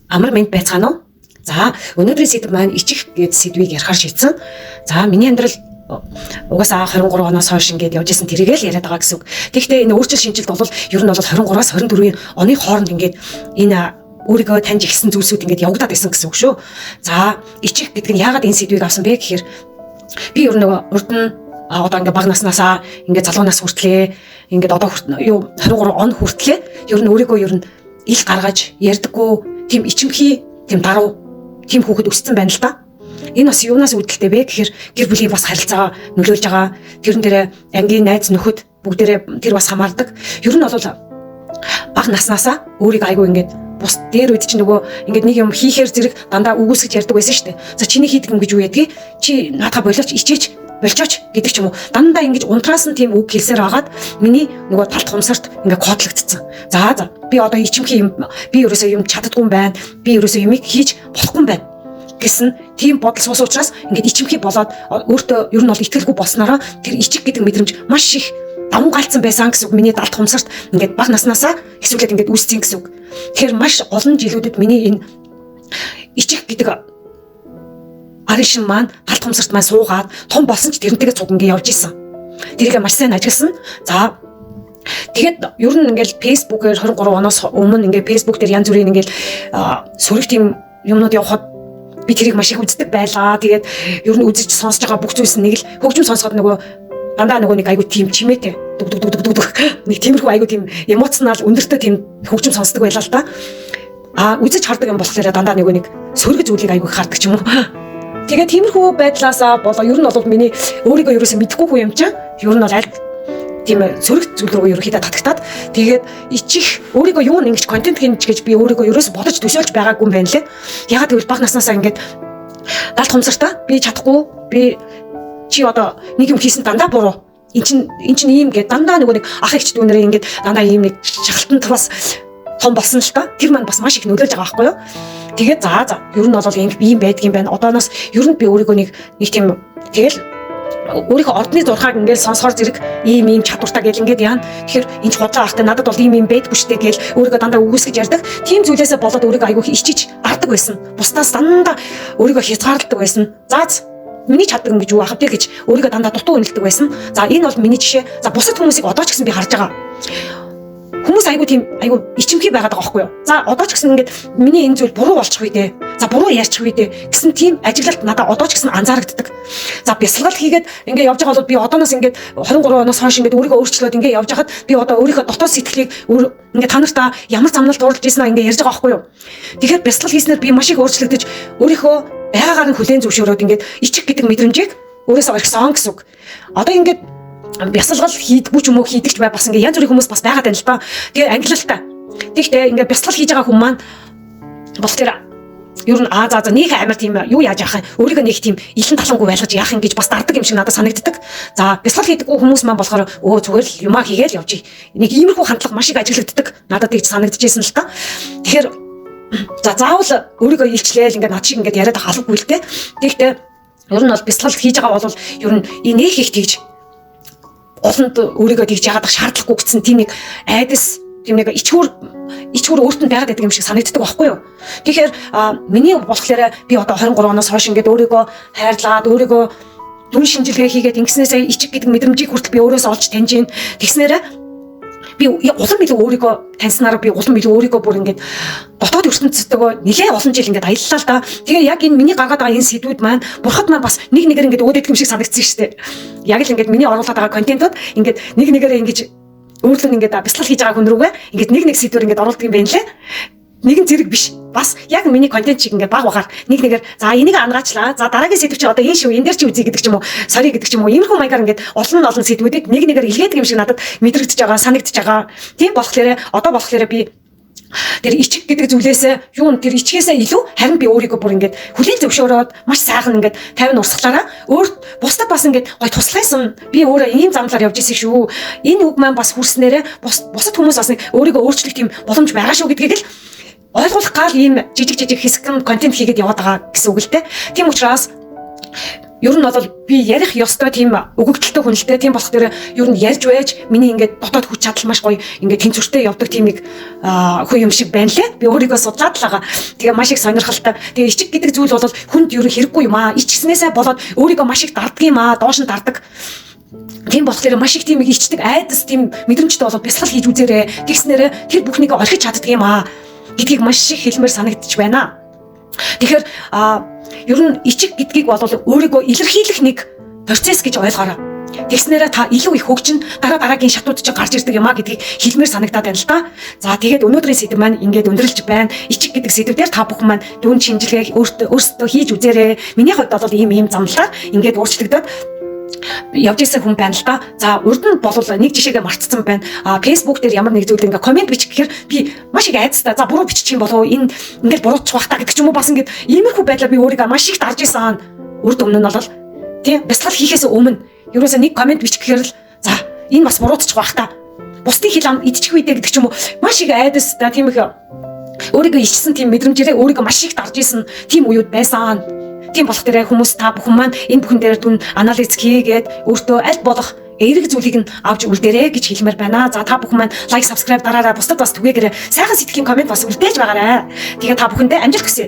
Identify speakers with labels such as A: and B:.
A: Амар мэнд байцгаана уу? За, өнөөдрийн сэдв маань ичих гэдэг сэдвийг ярихаар шийдсэн. За, миний амьдрал угаасаа 23 оноос хойш ингээд явж исэн тэрийг л яриад байгаа гэсэн үг. Тэгэхдээ энэ өөрчлөлт шинжилт бол ер нь бол 23-аас 24-ийн оны хооронд ингээд энэ өөрийгөө таньж ихсэн зүйлсүүд ингээд явагдаад байсан гэсэн үг шүү. За, ичих гэдэг нь яагаад энэ сэдвийг авсан бэ гэхээр би ер нь урд нь одоо ингээд бага наснаасаа ингээд залуунаас хүртлээ ингээд одоо 23 он хүртлээ ер нь өөрийгөө ер нь ил гаргаж ярьдаггүй тийм ичимхий тийм даруу тийм хүүхэд өссөн байна л да. Энэ бас юунаас үүдэлтэй бэ гэхээр гэр бүлийн бас харилцаа нөлөөлж байгаа. Тэрэн дээрээ ангийн найз нөхөд бүгдээрээ тэр бас хамаардаг. Ер нь бол бага наснаасаа өөрийгөө айгүй ингээд бус дээр үед чинь нөгөө ингээд нэг юм хийхээр зэрэг дандаа үгүйсгэж ярьдаг байсан шүү дээ. За чиний хийдэг юм гэж юу ядгийг чи наадаа болооч ичээч болчооч гэдэг ч юм уу. Дандаа ингэж унтраас нь тийм үг хэлсээр хагаад миний нөгөө талт хумсарт ингээд кодлогдсон. За би одоо ичимхий юм би ерөөсөө юм чаддгүй юм байна. Би ерөөсөө юмыг хийж болохгүй юм байна гэсэн тийм бодол суус учраас ингээд ичимхий болоод өөртөө ер нь бол итгэлгүй болсноороо тэр ичих гэдэг мэдрэмж маш их даван галцсан байсан гэсэн үг. Миний далд хумсарт ингээд бага наснаасаа хэсвэлээд ингээд үүссэн гэсэн үг. Тэгэхээр маш олон жилүүдэд миний энэ ичих гэдэг арын шин маань далд хумсарт маань суугаад том болсон ч тэрнтэйгээ цуг ингээд явж исэн. Тэрийг маш сайн ажилласан. За тэгээд ер нь ингээд фэйсбүүкээр 23 оноос өмнө ингээд фэйсбүүк дээр янз бүрийн ингээд сөрөг тийм юмнууд явахад би тэрийг маш их үздэг байлаа. Тэгээд ер нь үзэж сонсож байгаа бүх зүйлс нэг л хөгжим сонсоход нөгөө дандаа нөгөө нэг айгу тийм чимээтэй нэг тиймэрхүү айгу тийм эмоционал өндөртэй тийм хөгжим сонсдог байлаа л да. Үзэж хардаг юм болохоор дандаа нөгөө нэг сөрөг зүйлийг айгу их хардаг ч юм уу. Тэгээд тиймэрхүү байдлаасаа болоо ер нь бол миний өөрийгөө ерөөсөө мэдэхгүй хүн юм чинь ер нь бол аль тийм сөрөг зүйл рүү ерөөхдөө татагтаад тэгээд ичих өөрийгөө юу нэг контент хийнэ гэж би өөрийгөө ерөөсөө бодож төсөөлж байгаагүй юм байна лээ. Ягаад гэвэл бага наснасаа ингээд далд хумсартаа би чадахгүй би чи одоо нэг юм хийсэн дандаа буруу эн чин ийм гэдэг дандаа нөгөө нэг ах эгч дүүнэрээ ингээд дандаа ийм нэг шахалтанд бас том болсон л та тэр маань бас маш их нөлөөлж байгаа байхгүй юу. Тэгээд за ер нь бол ийм байдаг юм байна. Одооноос ер нь би өөрийгөө нэг тийм тэгэл өөрийнхөө ордны зурхааг ингээд сонсохоор зэрэг ийм чадвартай гэл ингээд яана. Тэгэхээр энэ ч худлаа ахтай надад бол ийм байдгүй штэ гэл өөрийгөө дандаа үгүйсгэж ярьдаг. Тийм зүйлээсээ болоод өөрийгөө айгүй ичиж гардаг байсан. Бусдаас дандаа өөрийгөө хязгаарладаг байсан. Миний чаддаг юм гэж юу ах вэ гэж өөрийгөө дандаа дутуу үнэлдэг байсан. За энэ бол миний жишээ. За бусад хүмүүсийг одоо ч гэсэн би харж байгаа. Хүмүүс айгүй ичимхий байгаад байгаа байхгүй юу? За одоо ч гэсэн ингээд миний энэ зүйл буруу болчих үе дээ. За буруу яарчих үе дээ гэсэн тийм ажиглалт надад одоо ч гэсэн анзаарэгддэг. За бясалгал хийгээд ингээд явж байгаа бол би одооноос ингээд 23 оноос хойш ингээд өөрийгөө өөрчлөөд ингээд явж хахад би одоо өөрийнхөө дотоод сэтгэлийг ингээд та нартаа ямар замналд оруулж ийсэн аа ингээд ярьж байгаа байхгүй юу? Тэгэхээр бясалгал хийснээр би маш их өөрчлөгдөж өөрийнхөө байгаагаар нь хүлээн зөвшөөрөөд ингээд ичих гэдэг мэдрэмжийг өөрөөсөө орхисон гэсэн үг. Одоо ингээд бясалгал хийдэггүй ч юм уу хийдэгч бай бас ингээ янз бүрийн хүмүүс бас байгаад байна л та. Тэгээ ангилалтай. Тэгэхдээ ингээ бясалгал хийж байгаа хүмүүс маань болохоор ер нь за нэг амар тийм юу яаж яах вэ? Өөрийгөө нэг тийм илэн талангүй байлгаж яах юм гэж бас дарддаг юм шиг надад санагддаг. За бясалгал хийдэггүй хүмүүс маань болохоор зүгээр л юмаа хийгээл явж. Нэг иймэрхүү хандлага маш их ажиглагддаг. Надад тэгж санагдчихсэн л та. Тэгэхээр за заавал өөрийгөө илчлээл ингээ над шиг ингээ яриад халахгүй л те. Тэгэхдээ ер нь бол бясалгал хийж байгаа бол ер нь нэг их тэгж олонд өөрийгөө тэгж яагаад шаардлагагүй гэсэн тийм нэг айдас тийм нэг ичгүүр өөртөө байгаад байдаг юм шиг санагддаг байхгүй юу. Тэгэхээр миний болохоор би одоо 23 оноос хойш ингээд өөрийгөө хайрлаад өөрийгөө дүн шинжилгээ хийгээд ингэснээсээ ичих гэдэг мэдрэмжийг хүртэл би өөрөөсөө олж таньж ийн. Тэгснээрээ би улам илүү өөрийгөө таньснараа би улам илүү өөрийгөө бүр ингээд дотоод ертөнцтэйгөө нэлээд олон жил ингээд аяллаа л да. Тэгээ яг энэ миний гаргаад байгаа энэ сэдвүүд маань бурхад маань бас нэг нэгээр ингээд өөдөд юм шиг санагдсан шүү дээ. Яг л ингээд миний оруулаад байгаа контентууд ингээд нэг нэгээр ингэж өөрлөн ингээд бясалгал хийж байгаа хүн рүүгээ ингээд нэг сэдвэр ингээд оруулдаг юм байна лээ. Нэгэн зэрэг биш. Бас яг миний контент чиг ингээд баг багаар нэг нэгээр за энийг ангаачлаа. За дараагийн сэдв чи одоо энэ шүү. Энэ дээр чи үзье гэдэг ч юм уу. Sorry гэдэг ч юм уу. Иймэрхүү маягаар ингээд олон сэдвүүдэд нэг нэгээр илгээдэг юм шиг надад мэдрэгдэж байгаа, санагдаж байгаа. Тийм болохоор одоо болохоор би тэр ичих гэдэг зүйлээс тэр ичгээсээ илүү харин би өөрийгөө бүр ингээд хүлээн зөвшөөрөөд маш сайхан ингээд 50 урсгалаараа өөрт бусдад бас ингээд гой туслахсан би өөрөө ийм замлаар явж ирсэн шүү. Энэ үг маань бас хүрснээрээ бусад хүмүүс бас өөрийгөө өөрчлөх тийм боломж байгаа шүү гэдгийг л ойлгуулах гал ийм жижиг хэсэг контент хийгээд яваад байгаа гэсэн үг л дээ. Тийм учраас Ер нь бол би ярих ёстой тийм өгөгдөлтөй хүнэлтэй тийм болох дээр ер нь ярьж байж миний ингээд дотоод хүч чадал маш гоё ингээд тэнцвэртэй явдаг тиймийг хүн юм шиг байна лээ. Би өөрийгөө судлаад л байгаа. Тэгээ маш их сонирхолтой. Тэгээ ичиг гэдэг зүйл бол хүнд ер нь хэрэггүй юм аа. Ичгснээсээ болоод өөрийгөө маш их дарддаг юм аа. Доош нь дардаг. Тийм болохоор маш их тийм ичдэг айдас тийм мэдрэмжтэй болоод бясалгал хийж үзээрэй. Тэгснээрээ тэр бүхнийг орхиж чаддаг юм аа гэдгийг маш их хэлмээр санагдчих байна. Тэгэхээр ер нь ичиг гэдгийг бол өөрийгөө илэрхийлэх нэг процесс гэж ойлгоорой. Тэгснээрээ та илүү их хөгжин дараагийн шатууд чинь гарч ирдэг юм а гэдгийг хэлмээр санагдаад байна л да. За тэгээд өнөөдрийн сэдв маань ингээд өндөрлж байна. Ичиг гэдэг сэдвээр та бүхэн маань дүн шинжилгээ өөрсдөө хийж үзээрэй. Миний хувьд бол ийм замлаар ингээд өөрчлөгдөд явж исэн хүн байна л да. За урд нь бол нэг жишээгээ мартсан байна. Facebook дээр ямар нэг зүйл ингээ комент бичих гэхээр би маш их айдастай. За буруу бичих юм болов энэ ингээл буруутчих бах та гэдэг ч юм уу бас ингээд иймэрхүү байдлаар би өөрийгөө маш их дарж исэн. Урд өмнө нь бол тийм бясалгал хийхээс өмнө ерөөсөө нэг комент бичих гэхээр л за энэ бас буруутчих бах та. Бусдын хэл ам идчих үедээ гэдэг ч юм уу маш их айдастай. Тийм их өөрийгөө ичсэн тийм мэдрэмжээрээ өөрийгөө маш их дарж исэн тийм үеуд байсан. Тийм болох дээр хүмүүс та бүхэн маань энэ бүхэн дээр дүн анализ хийгээд өөртөө аль болох эерэг зүйлийг нь авч үлдээрэй гэж хэлмээр байна. За та бүхэн маань лайк, subscribe дараарай. Бусдад бас түгээгээрэй. Сайхан сэтгэлийн комент бас үлдээж байгаарай. Тэгээ та бүхэндээ амжилт хүсье.